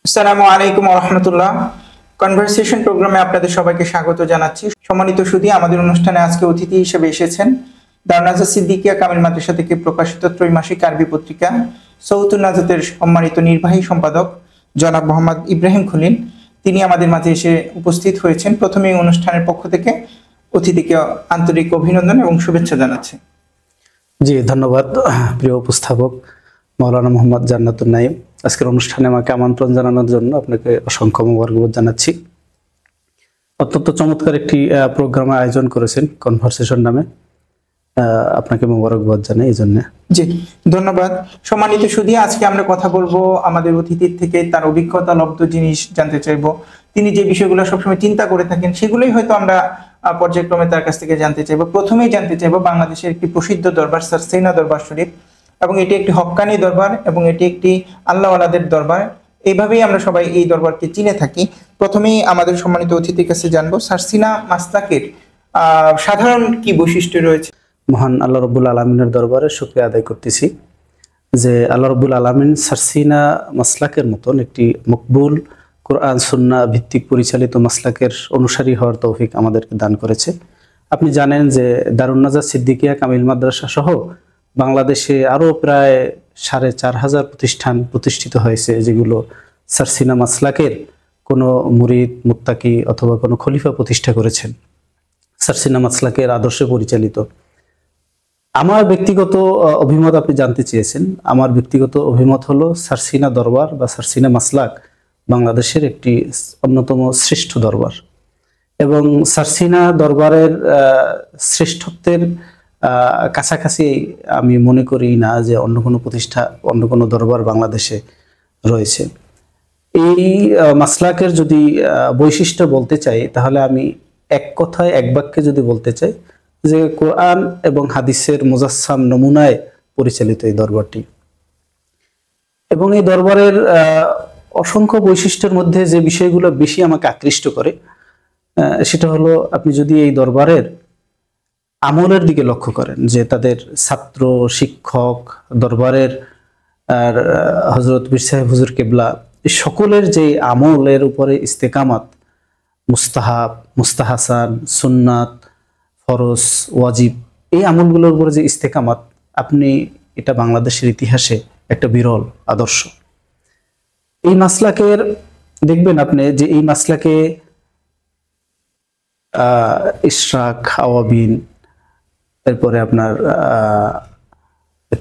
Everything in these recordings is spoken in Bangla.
আসসালামু আলাইকুম ওয়া রাহমাতুল্লাহ। কনভারসেশন প্রোগ্রামে আপনাদের সবাইকে স্বাগত জানাচ্ছি। সম্মানিত সুধী, আমাদের অনুষ্ঠানে আজকে অতিথি হিসেবে এসেছেন দারুন্নাজাত সিদ্দিকিয়া কামিল মাদ্রাসা থেকে প্রকাশিত ত্রৈমাসিক আরবি পত্রিকা সৌতুন নাজাতের সম্মানিত নির্বাহী সম্পাদক জনাব মোহাম্মদ ইব্রাহিম খলিল। তিনি আমাদের মাঝে এসে উপস্থিত হয়েছেন। প্রথমে এই অনুষ্ঠানের পক্ষ থেকে অতিথিকে আন্তরিক অভিনন্দন এবং শুভেচ্ছা জানাচ্ছি। জি, ধন্যবাদ প্রিয় উপস্থাপক মাওলানা মোহাম্মদ জান্নাতুন নাঈম। আজকের অনুষ্ঠানে আমাকে আমন্ত্রণ জানানোর জন্য আপনাকে অসংখ্য মোবারকবাদ জানাচ্ছি। অত্যন্ত চমৎকার একটি প্রোগ্রাম আয়োজন করেছেন কনভারসেশন নামে, আপনাকে মোবারকবাদ জানাই এই জন্য। জি, ধন্যবাদ। সম্মানিত সুধী, আজকে আমরা কথা বলবো আমাদের অতিথির থেকে তার অভিজ্ঞতা লব্ধ জিনিস জানতে চাইবো। তিনি যে বিষয়গুলো সবসময় চিন্তা করে থাকেন সেগুলোই হয়তো আমরা পর্যায়ক্রমে তার কাছ থেকে জানতে চাইবো। প্রথমেই জানতে চাইবো বাংলাদেশের একটি প্রসিদ্ধ দরবার সারসিনা দরবার শরীফ, এবং এটি একটি হক্কানি দরবার এবং এটি একটি আল্লাহওয়ালাদের দরবার। এইভাবেই আমরা সবাই এই দরবারকে চিনে থাকি। প্রথমেই আমাদের সম্মানিত অতিথির কাছে জানবো সারসিনা মাসলাকের সাধারণ কি বৈশিষ্ট্য রয়েছে। মহান আল্লাহ রব্বুল আলমিনের দরবারে শুকরিয়া আদায় করতেছি যে আল্লাহ রব্বুল আলমিন সারসিনা মাসলাকের মতন একটি মকবুল কোরআন সুন্নাহ ভিত্তিক পরিচালিত মাসলাকের অনুসারী হওয়ার তৌফিক আমাদেরকে দান করেছে। আপনি জানেন যে দারুন্নাজাত সিদ্দিকিয়া কামিল মাদ্রাসা সহ বাংলাদেশে আরও প্রায় ৪,৫০০ প্রতিষ্ঠান প্রতিষ্ঠিত হয়েছে, যেগুলো সারসিনা মাসলাকের কোনো মুরিদ মুত্তাকি অথবা কোনো খলিফা প্রতিষ্ঠা করেছেন, সারসিনা মাসলাকের আদর্শে পরিচালিত। আমার ব্যক্তিগত অভিমত আপনি জানতে চেয়েছেন। আমার ব্যক্তিগত অভিমত হলো সারসিনা দরবার বা সারসিনা মাসলাক বাংলাদেশের একটি অন্যতম শ্রেষ্ঠ দরবার, এবং সারসিনা দরবারের শ্রেষ্ঠত্বের কাছাকাছি আমি মনে করি না যে অন্য কোনো প্রতিষ্ঠা অন্য কোনো দরবার বাংলাদেশে রয়েছে। এই মাসলাকের যদি বৈশিষ্ট্য বলতে চাই, তাহলে আমি এক কথায় এক বাক্যে যদি বলতে চাই যে কোরআন এবং হাদিসের মুজাসসাম নমুনায় পরিচালিত এই দরবারটি। এবং এই দরবারের অসংখ্য বৈশিষ্ট্যের মধ্যে যে বিষয়গুলো বেশি আমাকে আকৃষ্ট করে সেটা হলো, আপনি যদি এই দরবারের আমলের দিকে লক্ষ্য করেন, যে তাদের ছাত্র শিক্ষক দরবারের আর হযরত পীর সাহেব হুজুর কেবলা সকলের যে আমলের উপরে ইস্তেকামাত, মুস্তাহাব, মুস্তাহাসান, সুন্নাত, ফরজ, ওয়াজিব, এই আমলগুলোর উপরে যে ইস্তেকামাত, আপনি এটা বাংলাদেশের ইতিহাসে একটা বিরল আদর্শ। এই মাসলাকের দেখবেন আপনি যে এই মাসলাকে ইশরাক, আওয়াবিন, এরপরে আপনার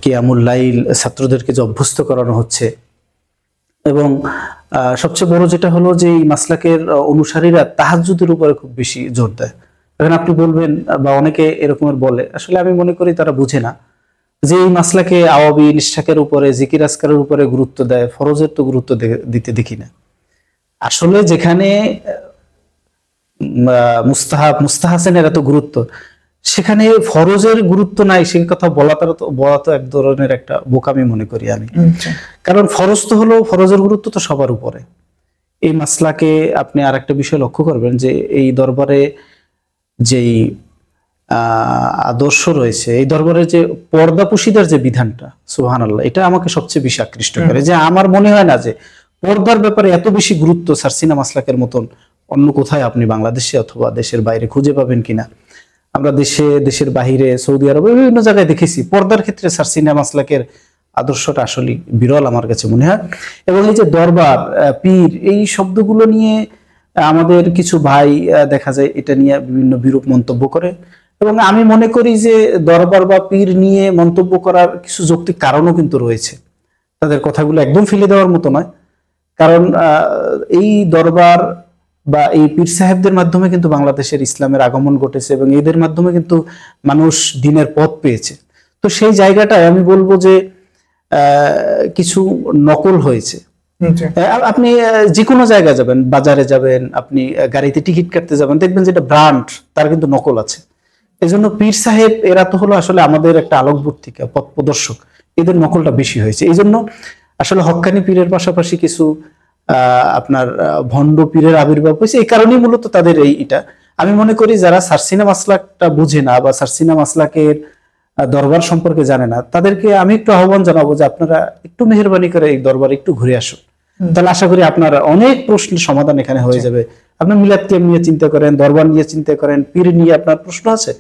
কিয়ামুল লাইল ছাত্রদেরকে যে অভ্যস্ত করানো হচ্ছে, এবং সবচেয়ে বড় যেটা হলো যে এই মাসলাকের অনুসারীরা তাহাজ্জুদের উপরে খুব বেশি জোর দেয়। এখন আপনি বলবেন, বা অনেকে এরকমের বলে, আসলে আমি মনে করি তারা বুঝে না যে এই মাসলাকে আওয়াবিন, ইশরাকের উপরে, জিকির আজকারের উপরে গুরুত্ব দেয়, ফরজের তো গুরুত্ব দিতে দেখি না। আসলে যেখানে মুস্তাহাব, মুস্তাহাসানের এত গুরুত্ব, সেখানে ফরজের গুরুত্ব নাই, সে কথা বলা তো এক ধরনের একটা বোকামি মনে করি আমি। কারণ ফরজ তো হলো, ফরজের গুরুত্ব তো সবার উপরে। এই মাসলাকে আপনি আর একটা বিষয় লক্ষ্য করবেন যে এই দরবারে যেই আদর্শ রয়েছে, এই দরবারে যে পর্দাপুশিদার যে বিধানটা, সুবহানাল্লাহ, এটা আমাকে সবচেয়ে বেশি আকৃষ্ট করে। যে আমার মনে হয় না যে পর্দার ব্যাপারে এত বেশি গুরুত্ব সারসিনা মাসলাকের মতন অন্য কোথায় আপনি বাংলাদেশে অথবা দেশের বাইরে খুঁজে পাবেন কিনা। আমরা দেশের বাহিরে, সৌদি আরবে, বিভিন্ন জায়গায় দেখেছি পর্দার ক্ষেত্রে সারসিনা মাসলাকের আদর্শটা আসলে বিরল আমার কাছে মনে হয়। এবং এই যে দরবার, পীর, এই শব্দগুলো নিয়ে আমাদের কিছু ভাই দেখা যায় এটা নিয়ে বিভিন্ন বিরূপ মন্তব্য করে, এবং আমি মনে করি যে দরবার বা পীর নিয়ে মন্তব্য করার কিছু যৌক্তিক কারণও কিন্তু রয়েছে। তাদের কথাগুলো একদম ফেলে দেওয়ার মতো নয়, কারণ এই দরবার বা এই পীর সাহেবদের মাধ্যমে কিন্তু বাংলাদেশের ইসলামের আগমন ঘটেছে, এবং এদের মাধ্যমে কিন্তু মানুষ দিনের পথ পেয়েছে। তো সেই জায়গাটায় আমি বলবো যে কিছু নকল হয়েছে। আপনি যে কোনো জায়গায় যাবেন, বাজারে যাবেন, আপনি গাড়িতে টিকিট কাটতে যাবেন, দেখবেন যেটা ব্র্যান্ড, তার কিন্তু নকল আছে। এই জন্য পীর সাহেব এরা তো হলো আসলে আমাদের একটা আলোকবর্তিকা, পথ প্রদর্শক, এদের নকলটা বেশি হয়েছে। এই জন্য আসলে হক্কানি পীরের পাশাপাশি কিছু আপনার ভণ্ড পীরের আবির্ভাব হয়েছে। এই কারণেই মূলত তাদের এটা আমি মনে করি যারা সারসিনা মাসলাকটা বুঝে না বা সারসিনা মাসলাকের দরবার সম্পর্কে জানে না, তাদেরকে আমি একটু আহ্বান জানাবো যে আপনারা একটু মেহেরবানি করে এই দরবার একটু ঘুরে আসুন। তাহলে আশা করি আপনার অনেক প্রশ্নের সমাধান এখানে হয়ে যাবে। আপনি মিলাদকে নিয়ে চিন্তা করেন, দরবার নিয়ে চিন্তা করেন, পীর নিয়ে আপনার প্রশ্ন আছে,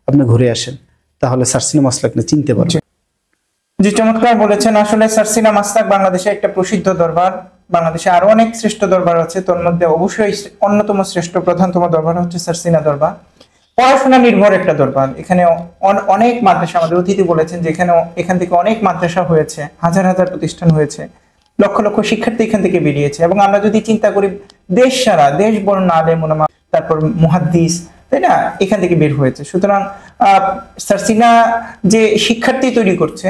আপনি ঘুরে আসেন, তাহলে সারসিনা মাসলাক নিয়ে চিনতে পারবেন। জি, চমৎকার বলেছেন। আসলে সারসিনা মাসলাক বাংলাদেশে একটা প্রসিদ্ধ দরবার। বাংলাদেশে আরো অনেক শ্রেষ্ঠ দরবার আছে, তোর মধ্যে অবশ্যই অন্যতম শ্রেষ্ঠ প্রধানতম দরবার হচ্ছে সারসিনা দরবার। পড়াশোনা নির্ভর একটা দরবার। এখানে অনেক মাদ্রাসা, আমাদের অতিথি বলেছেন যে এখান থেকে অনেক মাদ্রাসা হয়েছে, হাজার হাজার প্রতিষ্ঠান হয়েছে, লক্ষ লক্ষ শিক্ষার্থী এখান থেকে বেরিয়েছে। এবং আমরা যদি চিন্তা করি, দেশ সারা দেশ বর্ণ আলেম ওলামা, তারপর মুহাদ্দিস, তাই না, এখান থেকে বের হয়েছে। সুতরাং সারসিনা যে শিক্ষার্থী তৈরি করছে,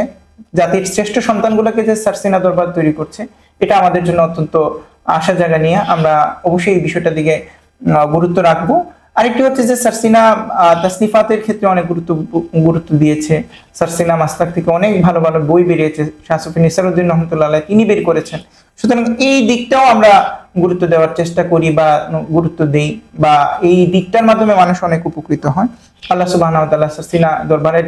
জাতির শ্রেষ্ঠ সন্তানগুলোকে যে সারসিনা দরবার তৈরি করছে, এটা আমাদের জন্য অত্যন্ত আশা জায়গা নিয়ে আমরা অবশ্যই এই বিষয়টার দিকে গুরুত্ব রাখবো। আরেকটি হচ্ছে যে সারসিনা তাসনিফাতের ক্ষেত্রে অনেক গুরুত্ব দিয়েছে। সারসিনা মাসলাক থেকে অনেক ভালো ভালো বই বেরিয়েছে, শাহ সুফি নিসারউদ্দিন রহমতুল্লাহ আলাইহ তিনি বের করেছেন। সুতরাং এই দিকটাও আমরা গুরুত্ব দেওয়ার চেষ্টা করি বা গুরুত্ব দেই, বা এই দিকটার মাধ্যমে মানুষ অনেক উপকৃত হয়। আল্লাহ সুবহানাহু ওয়া তাআলা সারসিনা দরবারের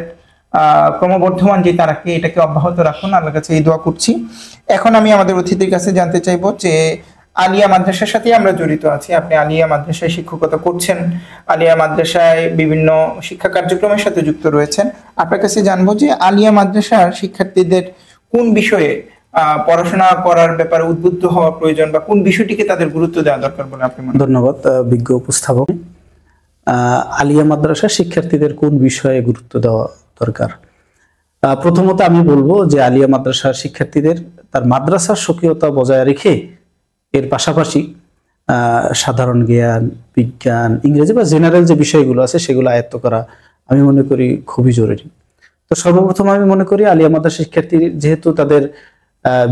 ক্রমবর্ধমান যে তারাকে এটাকে অব্যাহত রাখুন, আল্লাহর কাছে এই দোয়া করছি। এখন আমি আমাদের অতিথির কাছে জানতে চাইবো যে আলিয়া মাদ্রাসার সাথে আমরা জড়িত আছি, আপনি আলিয়া মাদ্রাসায় শিক্ষকতা করছেন, আলিয়া মাদ্রাসায় বিভিন্ন শিক্ষা কার্যক্রমের সাথে যুক্ত রয়েছেন। আপনার কাছে জানবো যে আলিয়া মাদ্রাসার শিক্ষার্থীদের কোন বিষয়ে পড়াশোনা করার ব্যাপারে উদ্বুদ্ধ হওয়া প্রয়োজন, বা কোন বিষয়টিকে তাদের গুরুত্ব দেওয়া দরকার বলে আপনি মনে করেন? ধন্যবাদ বিজ্ঞ উপস্থাপক। আলিয়া মাদ্রাসার শিক্ষার্থীদের কোন বিষয়ে গুরুত্ব দেওয়া দরকার? প্রথমত আমি বলবো যে আলিয়া মাদ্রাসার শিক্ষার্থীদের তার মাদ্রাসার স্বকীয়তা বজায় রেখে এর পাশাপাশি সাধারণ জ্ঞান, বিজ্ঞান, ইংরেজি বা জেনারেল যে বিষয়গুলো আছে সেগুলো আয়ত্ত করা আমি মনে করি খুবই জরুরি। তো সর্বপ্রথম আমি মনে করি আলিয়া মাদ্রাসা শিক্ষার্থী যেহেতু তাদের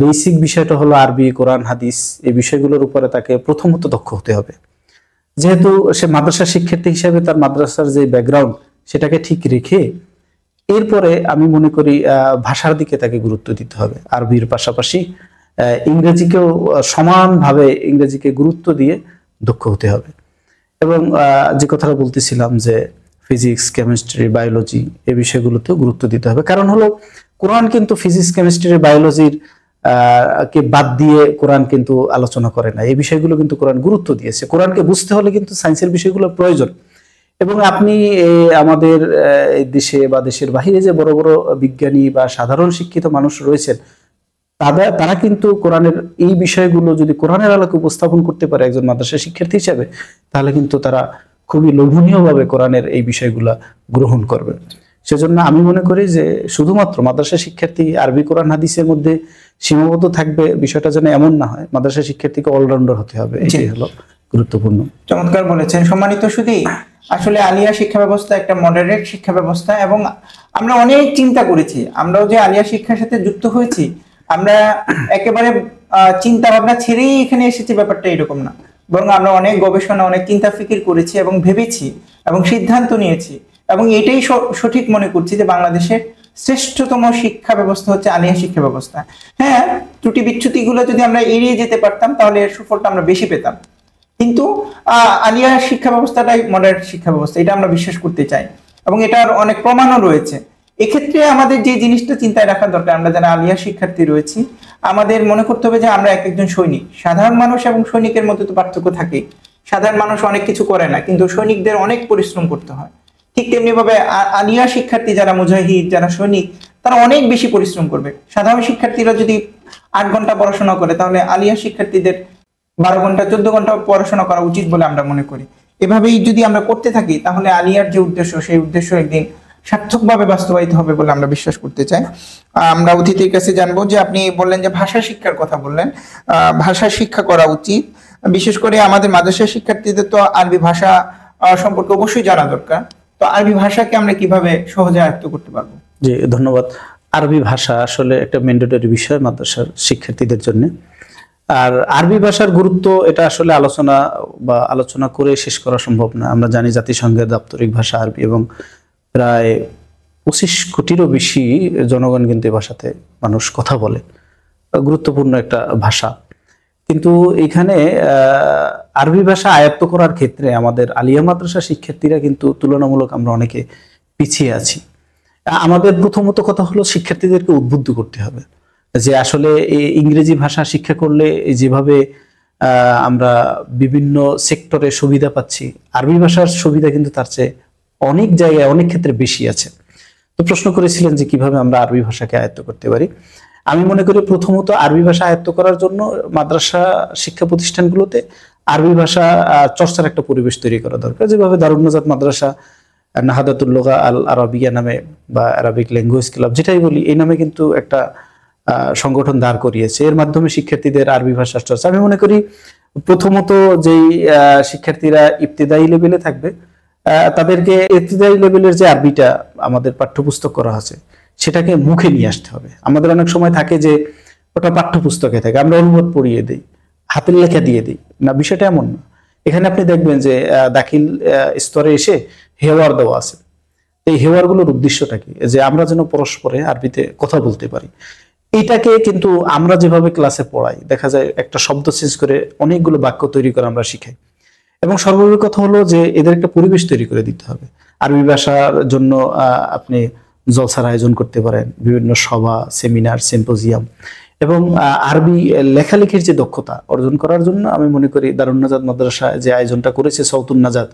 বেসিক বিষয়টা হলো আরবি, কোরআন, হাদিস, এই বিষয়গুলোর উপরে তাকে প্রথমত দক্ষ হতে হবে। যেহেতু সে মাদ্রাসা শিক্ষার্থী হিসেবে তার মাদ্রাসার যে ব্যাকগ্রাউন্ড সেটাকে ঠিক রেখে এরপরে আমি মনে করি ভাষার দিকে তাকে গুরুত্ব দিতে হবে। আরবির পাশাপাশি ইংরেজিকেও সমানভাবে ইংরেজিকে গুরুত্ব দিয়ে দক্ষ হতে হবে। এবং যে কথাটা বলতেছিলাম যে ফিজিক্স, কেমিস্ট্রি, বায়োলজি এই বিষয়গুলোতেও গুরুত্ব দিতে হবে। কারণ হলো কোরআন কিন্তু ফিজিক্স, কেমিস্ট্রি, বায়োলজির কে বাদ দিয়ে কোরআন কিন্তু আলোচনা করে না। এই বিষয়গুলো কিন্তু কোরআন গুরুত্ব দিয়েছে। কোরআনকে বুঝতে হলে কিন্তু সায়েন্সের বিষয়গুলো প্রয়োজন। এবং আপনি আমাদের দেশে বা দেশের বাহিরে যে বড় বড় বিজ্ঞানী বা সাধারণ শিক্ষিত মানুষ রয়েছেন, তারা কিন্তু কোরআনের এই বিষয়গুলো যদি কোরআনের আলোকে উপস্থাপন করতে পারে একজন মাদ্রাসা শিক্ষার্থী হিসেবে, তাহলে কিন্তু তারা খুবই লোভনীয়ভাবে কোরআনের এই বিষয়গুলা গ্রহণ করবে। সেজন্য আমি মনে করি যে শুধুমাত্র মাদ্রাসা শিক্ষার্থী আরবি, কোরআন, হাদিসের মধ্যে সীমাবদ্ধ থাকবে বিষয়টা যেন এমন না হয়। মাদ্রাসা শিক্ষার্থীকে অলরাউন্ডার হতে হবে, এটাই হলো গুরুত্বপূর্ণ। চমৎকার বলেছেন। সম্মানিত সুধী, আসলে আলিয়া শিক্ষা ব্যবস্থা একটা মডারেট শিক্ষা ব্যবস্থা, এবং আমরা অনেক চিন্তা করেছি। আমরাও যে আলিয়া শিক্ষার সাথে যুক্ত হয়েছি, আমরা একেবারে চিন্তা ভাবনা ছেড়েই এখানে এসেছি, ব্যাপারটা এরকম না। বরং আমরা অনেক গবেষণা, অনেক চিন্তা ফিকির করেছি এবং ভেবেছি এবং সিদ্ধান্ত নিয়েছি, এবং এটাই সঠিক মনে করছি যে বাংলাদেশের শ্রেষ্ঠতম শিক্ষা ব্যবস্থা হচ্ছে আলিয়া শিক্ষা ব্যবস্থা। হ্যাঁ, ত্রুটি বিচ্যুতিগুলো যদি আমরা এড়িয়ে যেতে পারতাম তাহলে এর সুফলটা আমরা বেশি পেতাম। কিন্তু আলিয়া শিক্ষা ব্যবস্থাটাই মডারেট শিক্ষা ব্যবস্থা, এটা আমরা বিশ্বাস করতে চাই, এবং এটার অনেক প্রমাণও রয়েছে। এক্ষেত্রে আমাদের যে জিনিসটা চিন্তায় রাখা দরকার, আমরা যারা আলিয়া শিক্ষার্থী রয়েছি, আমাদের মনে করতে হবে যে আমরা একজন সৈনিক। সাধারণ মানুষ এবং সৈনিকের মধ্যে তো পার্থক্য থাকে। সাধারণ মানুষ অনেক কিছু করে না, কিন্তু সৈনিকদের অনেক পরিশ্রম করতে হয়। ঠিক তেমনি ভাবে আলিয়া শিক্ষার্থী যারা মুজাহিদ, যারা সৈনিক, তারা অনেক বেশি পরিশ্রম করবে। সাধারণ শিক্ষার্থীরা যদি 8 ঘন্টা পড়াশোনা করে, তাহলে আলিয়া শিক্ষার্থীদের 12 ঘন্টা 14 ঘন্টা পড়াশোনা করা উচিত বলে আমরা মনে করি। এভাবেই যদি আমরা করতে থাকি, তাহলে আলিয়ার যে উদ্দেশ্য, সেই উদ্দেশ্য একদিন সার্থকভাবে বাস্তবায়িত হবে বলে আমরা বিশ্বাস করতে চাই। আমরা অতিথির কাছে জানবো যে আপনি বললেন যে ভাষা শিক্ষার কথা বললেন, ভাষা শিক্ষা করা উচিত। বিশেষ করে আমাদের মাদ্রাসা শিক্ষার্থীদের তো আরবি ভাষা সম্পর্কে অবশ্যই জানা দরকার। তো আরবি ভাষাকে আমরা কিভাবে সহজে আয়ত্ত করতে পারবো? জি, ধন্যবাদ। আরবি ভাষা আসলে একটা ম্যান্ডেটরি বিষয় মাদ্রাসার শিক্ষার্থীদের জন্য। আর আরবি ভাষার গুরুত্ব এটা আসলে আলোচনা করে শেষ করা সম্ভব না। আমরা জানি জাতিসংঘের দাপ্তরিক ভাষা আরবি, এবং প্রায় 25 কোটিরও বেশি জনগণ কিন্তু এই ভাষাতে মানুষ কথা বলে। গুরুত্বপূর্ণ একটা ভাষা। কিন্তু এখানে আরবি ভাষা আয়ত্ত করার ক্ষেত্রে আমাদের আলিয়া মাদ্রাসা শিক্ষার্থীরা কিন্তু তুলনামূলক আমরা অনেকে পিছিয়ে আছি। আমাদের প্রথমত কথা হলো শিক্ষার্থীদেরকে উদ্বুদ্ধ করতে হবে যে আসলে এই ইংরেজি ভাষা শিক্ষা করলে যেভাবে আমরা বিভিন্ন সেক্টরে সুবিধা পাচ্ছি, আরবি ভাষার সুবিধা কিন্তু তার চেয়ে অনেক জায়গায় অনেক ক্ষেত্রে বেশি আছে। তো প্রশ্ন করেছিলেন যে কিভাবে আমরা আরবি ভাষাকে আয়ত্ত করতে পারি। আমি মনে করি প্রথমত আরবি ভাষা আয়ত্ত করার জন্য মাদ্রাসা শিক্ষা প্রতিষ্ঠানগুলোতে আরবি ভাষা চর্চার একটা পরিবেশ তৈরি করা দরকার। যেভাবে দারুন নাজাত মাদ্রাসা নাহাদাতুল লুগা আল আরাবিয়া নামে বা আরাবিক ল্যাঙ্গুয়েজ ক্লাব যেটাই বলি, এই নামে কিন্তু একটা সংগঠন দাঁড় করিয়েছে। এর মাধ্যমে শিক্ষার্থীদের আরবি ভাষার চর্চা, আমি মনে করি প্রথমত যেই শিক্ষার্থীরা ইবতেদায়ী লেভেলে থাকবে তাদেরকে ইবতেদায়ী লেভেলের যে আরবিটা আমাদের পাঠ্যপুস্তক করা আছে সেটাকে মুখে নিয়ে আসতে হবে। আমাদের অনেক সময় থাকে যে ওটা পাঠ্যপুস্তকে থাকে, আমরা অনুবাদ পড়িয়ে দিই, হাতের লেখা দিয়ে দিই না, বিষয়টা এমন না। এখানে আপনি দেখবেন যে দাখিল স্তরে এসে হেওয়ার দেওয়া আছে। এই হেওয়ারগুলোর উদ্দেশ্যটা কি? যে আমরা যেন পরস্পরে আরবিতে কথা বলতে পারি। এটাকে কিন্তু আমরা যেভাবে ক্লাসে পড়াই, দেখা যায় একটা শব্দ চেঞ্জ করে অনেকগুলো বাক্য তৈরি করে আমরা শিখাই। এবং সর্বোপরি কথা হলো যে এদের একটা পরিবেশ তৈরি করে দিতে হবে। আরবি ভাষার জন্য আপনি জলসার আয়োজন করতে পারেন, বিভিন্ন সভা, সেমিনার, সিম্পোজিয়াম, এবং আরবি লেখালেখির যে দক্ষতা অর্জন করার জন্য আমি মনে করি দারুন নাজাত মাদ্রাসা যে আয়োজনটা করেছে সৌতুন নাজাত,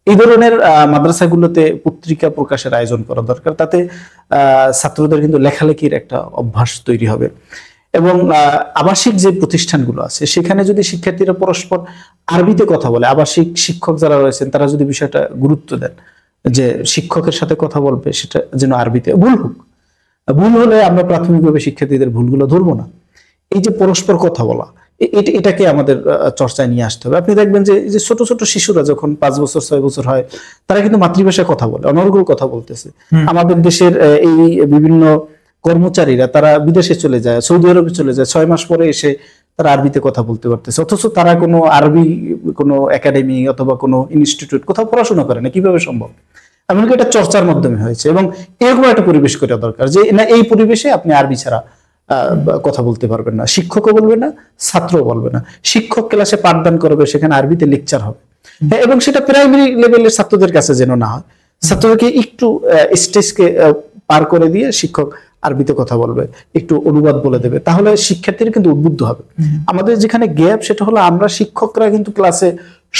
এই ধরনের মাদ্রাসাগুলোতে পত্রিকা প্রকাশের আয়োজন করা দরকার। তাতে ছাত্রদের কিন্তু লেখালেখির একটা অভ্যাস তৈরি হবে। এবং আবাসিক যে প্রতিষ্ঠানগুলো আছে সেখানে যদি শিক্ষার্থীরা পরস্পর আরবিতে কথা বলে, আবাসিক শিক্ষক যারা রয়েছেন তারা যদি বিষয়টা গুরুত্ব দেন যে শিক্ষকের সাথে কথা বলবে সেটা যেন আরবিতে, ভুল হোক, ভুল হলে আমরা প্রাথমিকভাবে শিক্ষার্থীদের ভুলগুলো ধরবো না। এই যে পরস্পর কথা বলা, এটাকে আমাদের চর্চায় নিয়ে আসতে হবে। আপনি দেখবেন যে ছোট ছোট শিশুরা যখন 5 বছর 6 বছর হয় তারা কিন্তু মাতৃভাষায় কথা বলে, অনর্গল কথা বলতেছে। আমাদের দেশের এই বিভিন্ন কর্মচারীরা তারা বিদেশে চলে যায়, সৌদি আরবে চলে যায়, 6 মাস পরে এসে তারা আরবিতে কথা বলতে পারতেছে, অথচ তারা কোনো আরবি কোনো একাডেমি অথবা কোনো ইনস্টিটিউট কোথাও পড়াশোনা করে না। কিভাবে সম্ভব? আমি মনে করি এটা চর্চার মাধ্যমে হয়েছে। এবং এরকম একটা পরিবেশ করা দরকার যে না, এই পরিবেশে আপনি আরবি ছাড়া কথা বলতে পারবেন না, শিক্ষকও বলবে না, ছাত্রও বলবে না। শিক্ষক ক্লাসে পাঠদান করবে, সেখানে আরবিতে লেকচার হবে, এবং সেটা প্রাইমারি লেভেলের ছাত্রদের কাছে যেন না হয়। ছাত্রদেরকে একটু স্টেজকে পার করে দিয়ে শিক্ষক আরবিতে কথা বলবে, একটু অনুবাদ বলে দেবে, তাহলে শিক্ষার্থীরা কিন্তু উদ্বুদ্ধ হবে। আমাদের যেখানে গ্যাপ সেটা হলো আমরা শিক্ষকরা কিন্তু ক্লাসে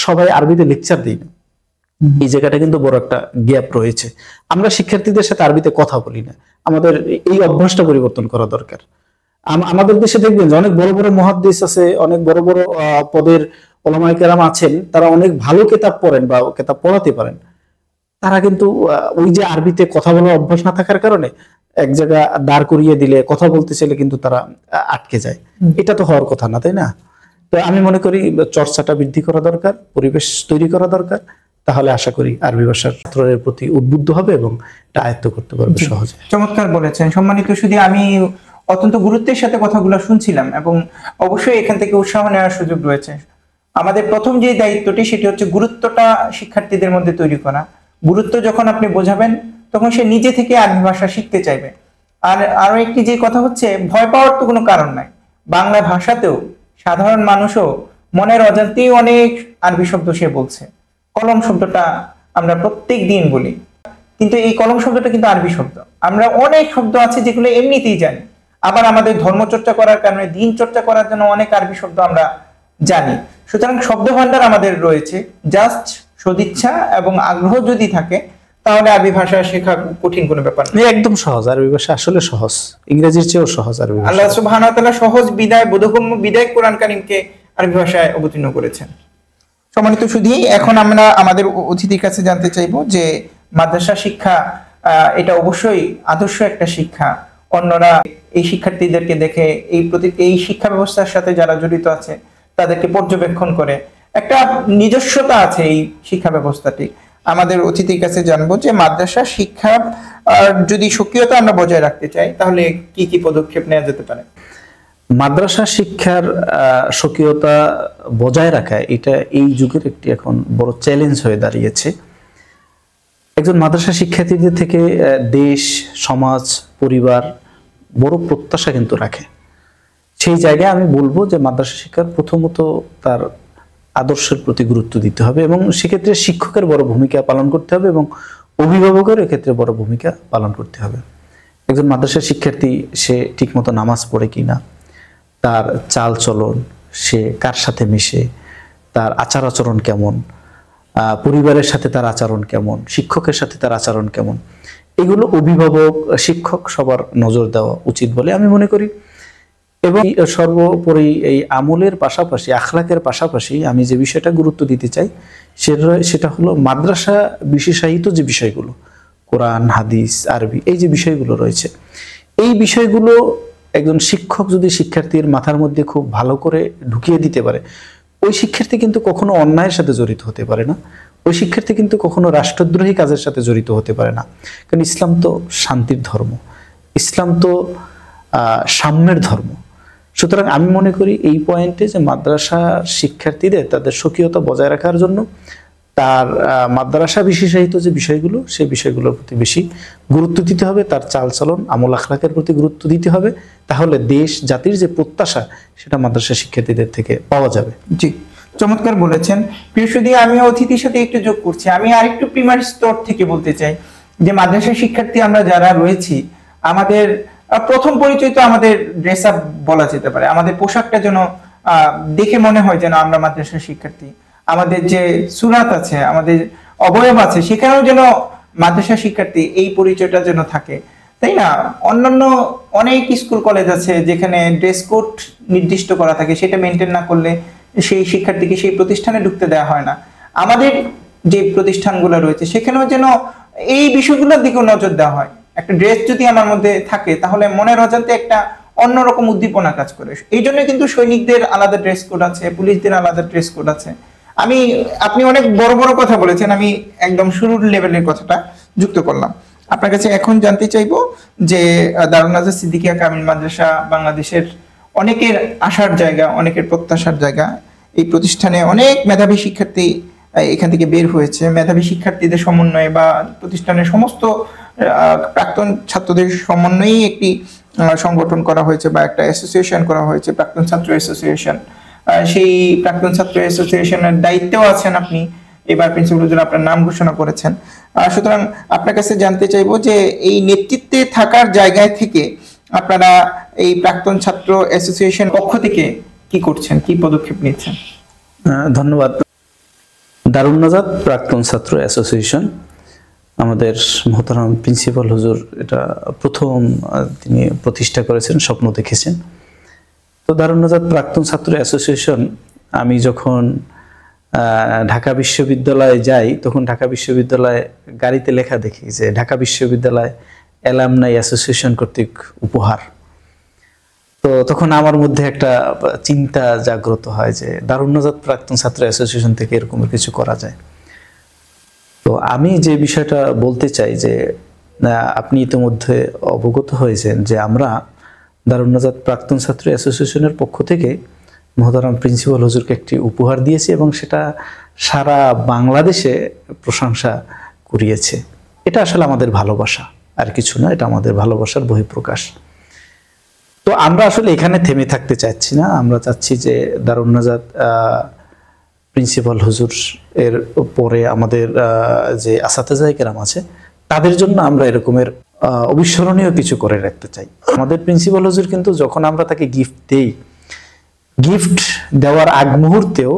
সবাই আরবিতে লেকচার দিই না। এই জায়গাটা কিন্তু বড় একটা গ্যাপ রয়েছে। আমরা শিক্ষার্থীদের সাথে আরবিতে কথা বলি না। আমাদের এই অভ্যাসটা পরিবর্তন করা দরকার। আমাদের দেশে দেখবেন যে অনেক বড় বড় মুহাদ্দিস আছে, অনেক বড় বড় পদের উলামায়ে কেরাম আছেন, তারা অনেক ভালো কিতাব পড়েন বা কিতাব পড়াতে পারেন। তারা কিন্তু ওই যে আরবিতে কথা বলার অভ্যাস না থাকার কারণে এক জায়গা দাঁড় করিয়ে দিলে কথা বলতে চাইলে কিন্তু তারা আটকে যায়। এটা তো হওয়ার কথা না, তাই না? তো আমি মনে করি চর্চাটা বৃদ্ধি করা দরকার, পরিবেশ তৈরি করা দরকার। তাহলে আশা করি আরবি ভাষার ছাত্রদের প্রতি উদ্বুদ্ধ হবে এবং এটা আয়ত্ত করতে পারবে সহজে। চমৎকার বলেছেন সম্মানিত সুধী। আমি অত্যন্ত গুরুত্বের সাথে কথাগুলো শুনছিলাম এবং অবশ্যই এখান থেকে উৎসাহ নেওয়ার সুযোগ রয়েছে। আমাদের প্রথম যে দায়িত্বটি সেটি হচ্ছে গুরুত্বটা শিক্ষার্থীদের মধ্যে তৈরি করা। গুরুত্ব যখন আপনি বোঝাবেন তখন সে নিজে থেকে আরবি ভাষা শিখতে চাইবে। আর আরো একটি যে কথা হচ্ছে, ভয় পাওয়ার তো কোনো কারণ নাই। বাংলা ভাষাতেও সাধারণ মানুষও মনের অজান্তেই অনেক আরবি শব্দ সে বলছে। কলম শব্দটা আমরা প্রত্যেক দিন বলি, কিন্তু এই কলম শব্দটা কিন্তু আরবি শব্দ। আমরা অনেক শব্দ আছে যেগুলো এমনিতেই জানি, আবার আমাদের ধর্ম চর্চা করার কারণে, দিন চর্চা করার জন্য অনেক আরবি শব্দ আমরা জানি। সুতরাং শব্দ ভান্ডার আমাদের রয়েছে, জাস্ট সদিচ্ছা এবং আগ্রহ যদি থাকে তাহলে আরবি ভাষা শেখা কঠিন কোনো ব্যাপার না। একদম সহজ, আরবি ভাষা আসলে সহজ, ইংরেজির চেয়েও সহজ আরবি ভাষা। আল্লাহ সুবহানাহু ওয়া তাআলা সহজ বিদায় বোধগম্য বিদায় কোরআন কারীমকে আরবি ভাষায় অবতীর্ণ করেছেন। সম্মানিত সুধী, এখন আমরা আমাদের অতিথির কাছে জানতে চাইবো যে মাদ্রাসা শিক্ষা এটা অবশ্যই আদর্শ একটা শিক্ষা। অন্যরা এই শিক্ষার্থীদেরকে দেখে এই শিক্ষা ব্যবস্থার সাথে যারা জড়িত আছে তাদেরকে পর্যবেক্ষণ করে, একটা নিজস্বতা আছে এই শিক্ষা ব্যবস্থাটি। আমাদের অতিথির কাছে জানবো যে মাদ্রাসা শিক্ষা যদি সক্রিয়তা আমরা বজায় রাখতে চাই তাহলে কি কি পদক্ষেপ নেওয়া যেতে পারে? মাদ্রাসা শিক্ষার স্বকীয়তা বজায় রাখা এটা এই যুগের একটি এখন বড় চ্যালেঞ্জ হয়ে দাঁড়িয়েছে। একজন মাদ্রাসা শিক্ষার্থীদের থেকে দেশ, সমাজ, পরিবার বড় প্রত্যাশা কিন্তু রাখে। সেই জায়গায় আমি বলবো যে মাদ্রাসা শিক্ষার প্রথমত তার আদর্শের প্রতি গুরুত্ব দিতে হবে এবং সেক্ষেত্রে শিক্ষকের বড় ভূমিকা পালন করতে হবে এবং অভিভাবকের এক্ষেত্রে বড় ভূমিকা পালন করতে হবে। একজন মাদ্রাসার শিক্ষার্থী সে ঠিকমতো নামাজ পড়ে কিনা, তার চাল চলন, সে কার সাথে মিশে, তার আচার আচরণ কেমন, পরিবারের সাথে তার আচরণ কেমন, শিক্ষকের সাথে তার আচরণ কেমন, এগুলো অভিভাবক, শিক্ষক সবার নজর দেওয়া উচিত বলে আমি মনে করি। এবং সর্বোপরি এই আমলের পাশাপাশি, আখলাকের পাশাপাশি আমি যে বিষয়টা গুরুত্ব দিতে চাই সেটা হলো মাদ্রাসা বিশেষায়িত যে বিষয়গুলো, কোরআন, হাদিস, আরবি, এই যে বিষয়গুলো রয়েছে, এই বিষয়গুলো একজন শিক্ষক যদি শিক্ষার্থীর মাথার মধ্যে খুব ভালো করে ঢুকিয়ে দিতে পারে, ওই শিক্ষার্থী কিন্তু কখনো অন্যায়ের সাথে জড়িত হতে পারে না, ওই শিক্ষার্থী কিন্তু কখনো রাষ্ট্রদ্রোহী কাজের সাথে জড়িত হতে পারে না। কারণ ইসলাম তো শান্তির ধর্ম, ইসলাম তো সাম্যের ধর্ম। সুতরাং আমি মনে করি এই পয়েন্টে যে মাদ্রাসা শিক্ষার্থীদের তাদের স্বকীয়তা বজায় রাখার জন্য তার মাদ্রাসা বিশেষায়িত যে বিষয়গুলো, সেই বিষয়গুলোর প্রতি বেশি গুরুত্ব দিতে হবে, তার চালচলন, আমল আখলাকের প্রতি গুরুত্ব দিতে হবে। তাহলে দেশ জাতির যে প্রত্যাশা সেটা মাদ্রাসা শিক্ষার্থীদের থেকে পাওয়া যাবে। জি, চমৎকার বলেছেন। প্রিয় সুধী, আমি অতিথির সাথে একটু যোগ করছি। আমি আরেকটু প্রাইমারি স্তর থেকে বলতে চাই যে মাদ্রাসা শিক্ষার্থী আমরা যারা রয়েছি, আমাদের প্রথম পরিচয় তো আমাদের ড্রেস আপ বলা যেতে পারে। আমাদের পোশাকটা যেন দেখে মনে হয় যেন আমরা মাদ্রাসা শিক্ষার্থী। আমাদের যে সুরাত আছে, আমাদের অবয়ব আছে, সেখানেও যেন মাদ্রাসা শিক্ষার্থী এই পরিচয়টা যেন থাকে, তাই না? অন্যান্য অনেক স্কুল কলেজ আছে যেখানে ড্রেস কোড নির্দিষ্ট করা থাকে, সেটা মেনটেন না করলে সেই শিক্ষার্থীকে সেই প্রতিষ্ঠানে ঢুকতে দেওয়া হয় না। আমাদের যে প্রতিষ্ঠানগুলো রয়েছে সেখানেও যেন এই বিষয়গুলোর দিকেও নজর দেওয়া হয়। একটা ড্রেস যদি আমার মধ্যে থাকে তাহলে মনের অজান্তে একটা অন্যরকম উদ্দীপনা কাজ করে। এই জন্য কিন্তু সৈনিকদের আলাদা ড্রেস কোড আছে, পুলিশদের আলাদা ড্রেস কোড আছে। আপনি অনেক বড় বড় কথা বলেছেন, আমি একদম শুরুর লেভেলের কথাটা যুক্ত করলাম। আপনার কাছে এখন জানতে চাইবো যে দারুন নাজাত সিদ্দিকিয়া কামিল মাদ্রাসা বাংলাদেশের অনেকের আশার জায়গা, অনেকের প্রত্যাশার জায়গা। এই প্রতিষ্ঠানে অনেক মেধাবী শিক্ষার্থী এখান থেকে বের হয়েছে। মেধাবী শিক্ষার্থীদের সমন্বয়ে বা প্রতিষ্ঠানের সমস্ত প্রাক্তন ছাত্রদের সমন্বয়েই একটি সংগঠন করা হয়েছে বা একটা অ্যাসোসিয়েশন করা হয়েছে, প্রাক্তন ছাত্র অ্যাসোসিয়েশন। সেই প্রাক্তন ছাত্র অ্যাসোসিয়েশনের দায়িত্বেও আছেন আপনি, এবার প্রিন্সিপাল হুজুর আপনার নাম ঘোষণা করেছেন। সুতরাং আপনার কাছে জানতে চাইবো যে এই নেতৃত্বে থাকার জায়গায় থেকে আপনারা এই প্রাক্তন ছাত্র অ্যাসোসিয়েশন পক্ষ থেকে কি করছেন, কি পদক্ষেপ নিচ্ছেন? ধন্যবাদ। দারুন নাজাত প্রাক্তন ছাত্র অ্যাসোসিয়েশন, আমাদের মোহতারাম প্রিন্সিপাল হুজুর এটা প্রথম তিনি প্রতিষ্ঠা করেছেন, স্বপ্ন দেখেছেন। তো দারুন নাজাত প্রাক্তন ছাত্র অ্যাসোসিয়েশন, আমি যখন ঢাকা বিশ্ববিদ্যালয়ে যাই তখন ঢাকা বিশ্ববিদ্যালয়ে গাড়িতে লেখা দেখি যে ঢাকা বিশ্ববিদ্যালয় অ্যালামনাই অ্যাসোসিয়েশন কর্তৃক উপহার। তো তখন আমার মধ্যে একটা চিন্তা জাগ্রত হয় যে দারুন নাজাত প্রাক্তন ছাত্র অ্যাসোসিয়েশন থেকে এরকম কিছু করা যায়। তো আমি যে বিষয়টা বলতে চাই যে আপনি ইতিমধ্যে অবগত হয়েছেন যে আমরা দারুন নাজাত প্রাক্তন ছাত্র অ্যাসোসিয়েশনের পক্ষ থেকে মোহতারাম প্রিন্সিপাল হুজুরকে একটি উপহার দিয়েছি এবং সেটা সারা বাংলাদেশে প্রশংসা কুড়িয়েছে। এটা আসলে আমাদের ভালোবাসা, আর কিছু না, এটা আমাদের ভালোবাসার বহিঃপ্রকাশ। তো আমরা আসলে এখানে থেমে থাকতে চাচ্ছি না, আমরা চাচ্ছি যে দারুন নাজাত প্রিন্সিপাল হুজুর এর পরে আমাদের যে আসাতেজায়ে কেরাম আছে তাদের জন্য আমরা এরকমের অবিস্মরণীয় কিছু করে রাখতে চাই। আমাদের প্রিন্সিপাল হুজুর কিন্তু যখন আমরা তাকে গিফট দেই, গিফট দেওয়ার আগ মুহূর্তেও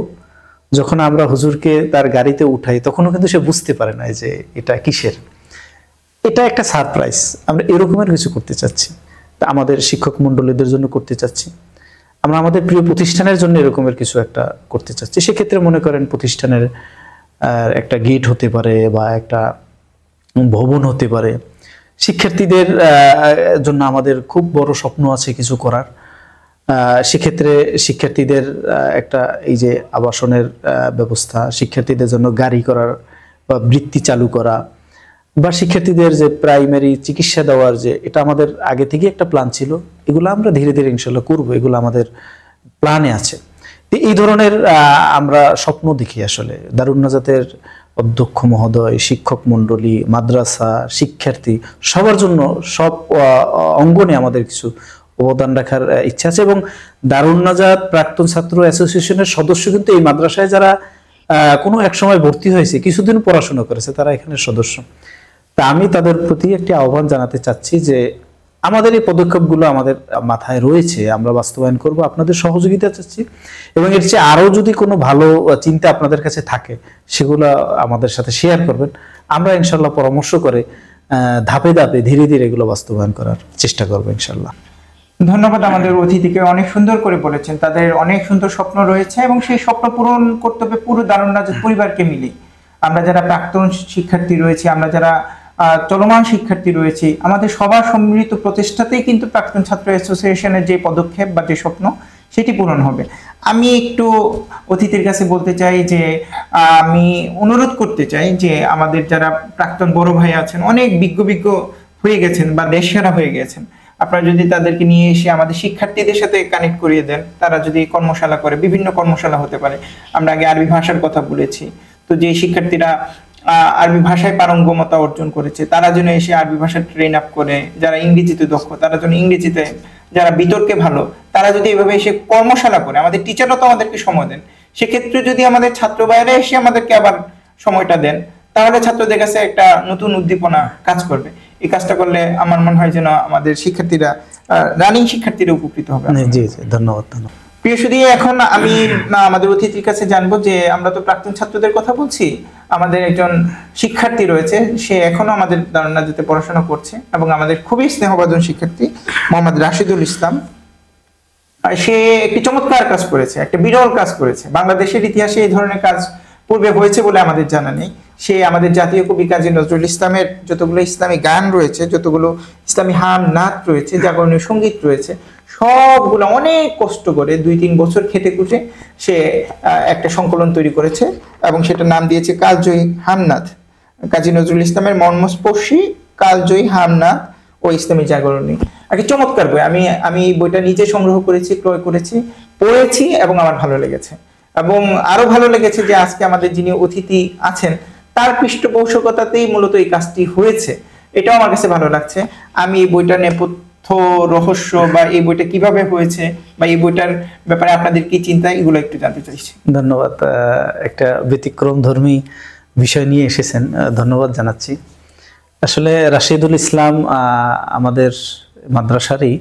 যখন আমরা হুজুরকে তার গাড়িতে উঠাই তখনও কিন্তু সে বুঝতে পারে না যে এটা কিসের। এটা একটা সারপ্রাইজ। আমরা এরকমের কিছু করতে চাচ্ছি, তা আমাদের শিক্ষক মন্ডলীদের জন্য করতে চাচ্ছি, আমরা আমাদের প্রিয় প্রতিষ্ঠানের জন্য এরকমের কিছু একটা করতে চাচ্ছি। সেক্ষেত্রে মনে করেন প্রতিষ্ঠানের একটা গেট হতে পারে বা একটা ভবন হতে পারে। শিক্ষার্থীদের জন্য আমাদের খুব বড় স্বপ্ন আছে কিছু করার। সেক্ষেত্রে শিক্ষার্থীদের একটা এই যে আবাসনের ব্যবস্থা, শিক্ষার্থীদের জন্য গাড়ি করার বা বৃত্তি চালু করা, বা শিক্ষার্থীদের যে প্রাইমারি চিকিৎসা দেওয়ার যে এটা আমাদের আগে থেকে একটা প্ল্যান ছিল, এগুলো আমরা ধীরে ধীরে ইনশাল্লাহ করবো, এগুলো আমাদের প্ল্যানে আছে। এই ধরনের আমরা স্বপ্ন দেখি আসলে। দারুন নাজাতের অধ্যক্ষ মহোদয়, শিক্ষক মন্ডলী, মাদ্রাসা, শিক্ষার্থী সবার জন্য সব অঙ্গনে আমাদের কিছু অবদান রাখার ইচ্ছা আছে। এবং দারুন নাজাত প্রাক্তন ছাত্র অ্যাসোসিয়েশনের সদস্য কিন্তু এই মাদ্রাসায় যারা কোনো এক সময় ভর্তি হয়েছে, কিছুদিন পড়াশোনা করেছে, তারা এখানে সদস্য। তা আমি তাদের প্রতি একটি আহ্বান জানাতে চাচ্ছি যে আমাদের এই পদক্ষেপগুলো আমাদের মাথায় রয়েছে, আমরা বাস্তবায়ন করব, আপনাদের সহযোগিতা চাচ্ছি। এবং এর চেয়ে আরো যদি কোনো ভালো চিন্তা আপনাদের কাছে থাকে সেগুলো আমাদের সাথে শেয়ার করবেন। আমরা ইনশাল্লাহ পরামর্শ করে ধাপে ধাপে ধীরে ধীরে এগুলো বাস্তবায়ন করার চেষ্টা করবো ইনশাল্লাহ। ধন্যবাদ আমাদের অতিথিকে, অনেক সুন্দর করে বলেছেন। তাদের অনেক সুন্দর স্বপ্ন রয়েছে এবং সেই স্বপ্ন পূরণ করতে হবে পুরো দারুন নাজাত পরিবারকে মিলে। আমরা যারা প্রাক্তন শিক্ষার্থী রয়েছি, আমরা যারা চলমান শিক্ষার্থী রয়েছি, আমাদের সবার সম্মিলিত প্রচেষ্টাতেই কিন্তু প্রাক্তন ছাত্র অ্যাসোসিয়েশনের যে পদক্ষেপ বা যে স্বপ্ন সেটি পূরণ হবে। আমি একটু অতিথির কাছে বলতে চাই যে আমি অনুরোধ করতে চাই যে আমাদের যারা প্রাক্তন বড় ভাই আছেন, অনেক বিজ্ঞ হয়ে গেছেন বা দেশসেরা হয়ে গেছেন, আপনারা যদি তাদেরকে নিয়ে এসে আমাদের শিক্ষার্থীদের সাথে কানেক্ট করিয়ে দেন, তারা যদি কর্মশালা করে, বিভিন্ন কর্মশালা হতে পারে। আমরা আগে আরবি ভাষার কথা বলেছি, তো যে শিক্ষার্থীরা আরবি ভাষায় পারঙ্গমতা অর্জন করেছে তারা যেন এসে আরবি ভাষা ট্রেন আপ করে, যারা ইংরেজিতে দক্ষ তারা যেন ইংরেজিতে, যারা বিতর্কে ভালো তারা যদি এভাবে এসে কর্মশালা করে, আমাদের টিচাররা তো আমাদেরকে সময় দেন, সেক্ষেত্রে যদি আমাদের ছাত্র ভাইয়েরা এসে আমাদেরকে আবার সময়টা দেন, তাহলে ছাত্রদের কাছে একটা নতুন উদ্দীপনা কাজ করবে। এই কাজটা করলে আমার মনে হয় যেন আমাদের শিক্ষার্থীরা, রানিং শিক্ষার্থীরা উপকৃত হবে। জি জি, ধন্যবাদ ধন্যবাদ। প্রিয় সুধী, এখন আমি আমাদের অতিথির কাছে জানবো যে আমরা তো প্রাক্তন ছাত্রদের কথা বলছি, আমাদের একজন শিক্ষার্থী রয়েছে, সে এখনো আমাদের দারুন নাজাতে পড়াশোনা করছে এবং আমাদের খুবই স্নেহভাজন শিক্ষার্থী মোহাম্মদ রাশিদুল ইসলাম। সে একটি চমৎকার কাজ করেছে, একটা বিরল কাজ করেছে। বাংলাদেশের ইতিহাসে এই ধরনের কাজ পূর্বে হয়েছে বলে আমাদের জানা নেই। সে আমাদের জাতীয় কবি কাজী নজরুল ইসলামের যতগুলো ইসলামী গান রয়েছে, যতগুলো ইসলামী হাম নাত রয়েছে, জাগরণীয় সঙ্গীত রয়েছে, সবগুলো অনেক কষ্ট করে 2-3 বছর খেটে খুঁটে সে একটা সংকলন তৈরি করেছে এবং সেটার নাম দিয়েছে কালজয়ী হামনাথ। কাজী নজরুল ইসলামের মর্মস্পর্শী কালজয়ী হামনাথ ও ইসলামী জাগরণী। একটা চমৎকার বই। আমি এই বইটা নিজে সংগ্রহ করেছি, ক্রয় করেছি, পড়েছি এবং আমার ভালো লেগেছে। এবং আরো ভালো লেগেছে যে আজকে আমাদের যিনি অতিথি আছেন তার পৃষ্ঠপোষকতাতেই মূলত এই কাজটি হয়েছে, এটাও আমার কাছে ভালো লাগছে। আমি এই বইটার নেপথ্য রহস্য বা এই বইটা কিভাবে হয়েছে বা এই বইটার ব্যাপারে আপনাদের কি চিন্তা, এগুলো একটু জানতে চাইছি। ধন্যবাদ। একটা ব্যতিক্রম ধর্মী বিষয় নিয়ে এসেছেন, ধন্যবাদ জানাচ্ছি। আসলে রাশিদুল ইসলাম আমাদের মাদ্রাসারই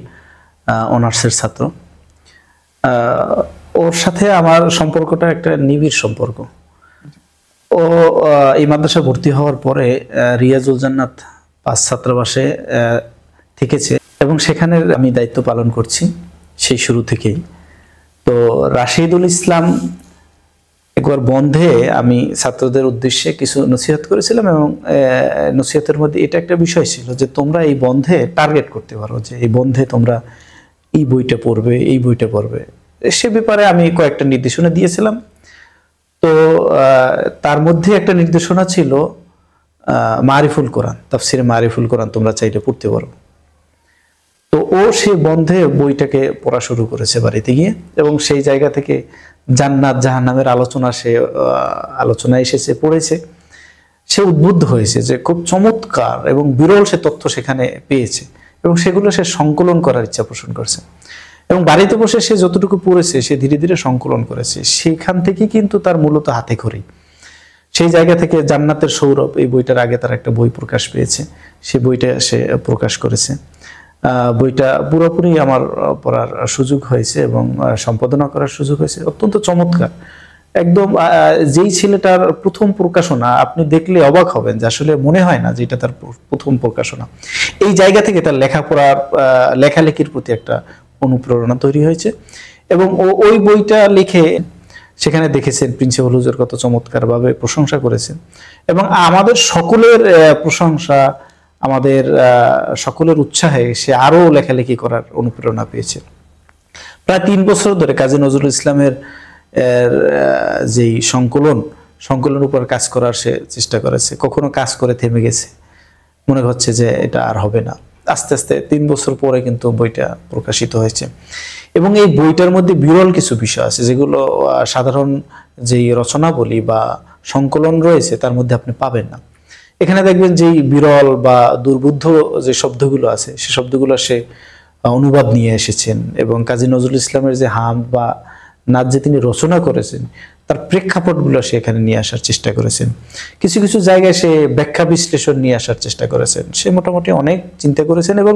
অনার্সের ছাত্র। ওর সাথে আমার সম্পর্কটা একটা নিবিড় সম্পর্ক। ও এই মাদ্রাসা ভর্তি হওয়ার পরে রিয়াজুল জান্নাত 5 ছাত্রাবাসে থেকেছে এবং সেখানে আমি দায়িত্ব পালন করছি সেই শুরু থেকেই। তো রাশিদুল ইসলাম একবার বন্ধে আমি ছাত্রদের উদ্দেশ্যে কিছু নসিহত করেছিলাম এবং নসিহতের মধ্যে এটা একটা বিষয় ছিল যে তোমরা এই বন্ধে টার্গেট করতে পারো, যে এই বন্ধে তোমরা এই বইটা পড়বে, এই বইটা পড়বে। সে ব্যাপারে আমি কয়েকটা নির্দেশনা দিয়েছিলাম। তো তার মধ্যে একটা নির্দেশনা ছিল মারিফুল কোরআন, তাফসিরে মারিফুল কোরআন তোমরা চাইলে পড়তে পারো। তো ও সেই বন্ধে বইটাকে পড়া শুরু করেছে বাড়িতে গিয়ে এবং সেই জায়গা থেকে জান্নাত জাহান্নামের আলোচনা এসেছে, পড়েছে। সে উদ্বুদ্ধ হয়েছে যে খুব চমৎকার এবং বিরল সে তথ্য সেখানে পেয়েছে এবং সেগুলো সে সংকলন করার ইচ্ছা পোষণ করছে এবং বাড়িতে বসে সে যতটুকু পড়েছে সে ধীরে ধীরে সংকলন করেছে। সেখান থেকে কিন্তু তার মূলত হাতে খড়ি। সেই জায়গা থেকে জান্নাতের সৌরভ এই বইটার আগে তার একটা বই প্রকাশ পেয়েছে, সেই বইটা সে প্রকাশ করেছে। বইটা পুরোপুরি আমার পড়ার সুযোগ হয়েছে এবং সম্পাদনা করার সুযোগ হয়েছে। অত্যন্ত চমৎকার, একদম যেই ছেলেটার প্রথম প্রকাশনা আপনি দেখলে অবাক হবেন যে আসলে মনে হয় না যে এটা তার প্রথম প্রকাশনা। এই জায়গা থেকে তার লেখাপড়ার লেখালেখির প্রতি একটা অনুপ্রেরণা তৈরি হয়েছে এবং ওই বইটা লিখে সেখানে দেখেছেন প্রিন্সিপাল হুজুর কত চমৎকারভাবে প্রশংসা করেছেন এবং আমাদের সকলের প্রশংসা, আমাদের সকলের উৎসাহে সে আরো লেখালেখি করার অনুপ্রেরণা পেয়েছে। প্রায় 3 বছর ধরে কাজী নজরুল ইসলামের যেই সংকলনের উপর কাজ করার সে চেষ্টা করেছে। কখনো কাজ করে থেমে গেছে, মনে হচ্ছে যে এটা আর হবে না। আস্তে আস্তে 3 বছর পরে কিন্তু বইটা প্রকাশিত হয়েছে এবং এই বইটার মধ্যে বিরল কিছু বিষয় আছে যেগুলো সাধারণ যেই রচনাবলী বা সংকলন রয়েছে তার মধ্যে আপনি পাবেন না। এখানে দেখবেন যে বিরল বা দুর্বোধ্য যে শব্দগুলো আছে সে শব্দগুলো সে অনুবাদ নিয়ে এসেছেন এবং কাজী নজরুল ইসলামের যে হাম বা নাচ যে তিনি রচনা করেছেন তার প্রেক্ষাপটগুলো সে এখানে নিয়ে আসার চেষ্টা করেছেন। কিছু কিছু জায়গায় সে ব্যাখ্যা বিশ্লেষণ নিয়ে আসার চেষ্টা করেছেন। সে মোটামুটি অনেক চিন্তা করেছেন এবং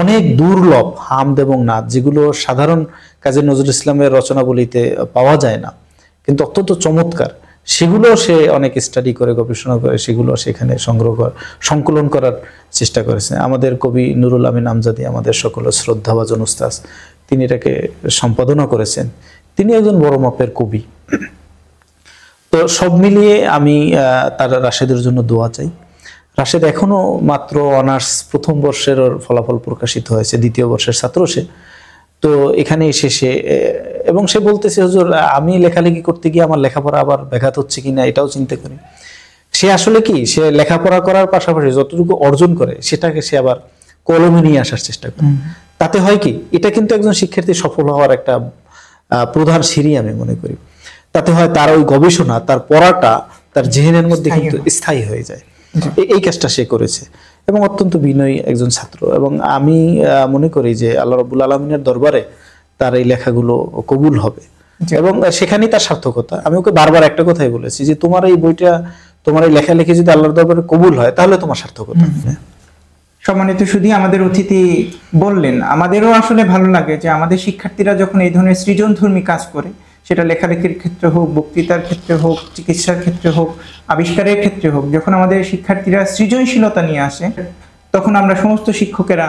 অনেক দুর্লভ হামদ এবং নাত, যেগুলো সাধারণ কাজী নজরুল ইসলামের রচনাবলিতে পাওয়া যায় না, কিন্তু অত্যন্ত চমৎকার, সেগুলো সে অনেক স্টাডি করে গবেষণা করে সেগুলো সেখানে সংকলন করার চেষ্টা করেছে। আমাদের কবি নুরুল আমিন আমজাদি, আমাদের সকলের শ্রদ্ধাভাজন উস্তাদ, তিনি এটাকে সম্পাদনা করেছেন। তিনি একজন বড় মাপের কবি। তো সব মিলিয়ে আমি তার রাশেদের জন্য দোয়া চাই। রাশেদ এখনো মাত্র অনার্স প্রথম বর্ষের ওর ফলাফল প্রকাশিত হয়েছে, দ্বিতীয় বর্ষের ছাত্র সে। তো এখানে এসে সে এবং সে বলতেছে, হুজুর আমি লেখালেখি করতে গিয়ে আমার লেখাপড়া আবার ব্যাঘাত হচ্ছে কিনা এটাও চিন্তা করি। সে আসলে কি, সে লেখাপড়া করার পাশাপাশি যতটুকু অর্জন করে সেটাকে সে আবার কলমে নিয়ে আসার চেষ্টা করে। তাতে হয় কি, এটা কিন্তু একজন শিক্ষার্থী সফল হওয়ার একটা প্রধান সিঁড়ি আমি মনে করি। তাতে হয় তার ওই গবেষণা, তার পড়াটা তার জেহেনের মধ্যে কিন্তু স্থায়ী হয়ে যায়। এই কাজটা সে করেছে এবং অত্যন্ত বিনয়ী একজন ছাত্র। এবং আমি মনে করি যে আল্লাহ রাব্বুল আলামিনের দরবারে তার এই লেখাগুলো কবুল হবে এবং সেখানেই তার সার্থকতা। আমি ওকে বারবার একটা কথাই বলেছি যে তোমার এই বইটা, তোমার এই লেখালেখি যদি আল্লাহর দরবারে কবুল হয় তাহলে তোমার সার্থকতা। সম্মানিত শুধু আমাদের অতিথি বললেন, আমাদেরও আসলে ভালো লাগে যে আমাদের শিক্ষার্থীরা যখন এই ধরনের সৃজনধর্মী কাজ করে, সেটা লেখালেখির ক্ষেত্রে হোক, বক্তৃতার ক্ষেত্রে হোক, চিকিৎসার ক্ষেত্রে হোক, আবিষ্কারের ক্ষেত্রে হোক, যখন আমাদের শিক্ষার্থীরা সৃজনশীলতা নিয়ে আসে, তখন আমরা সমস্ত শিক্ষকেরা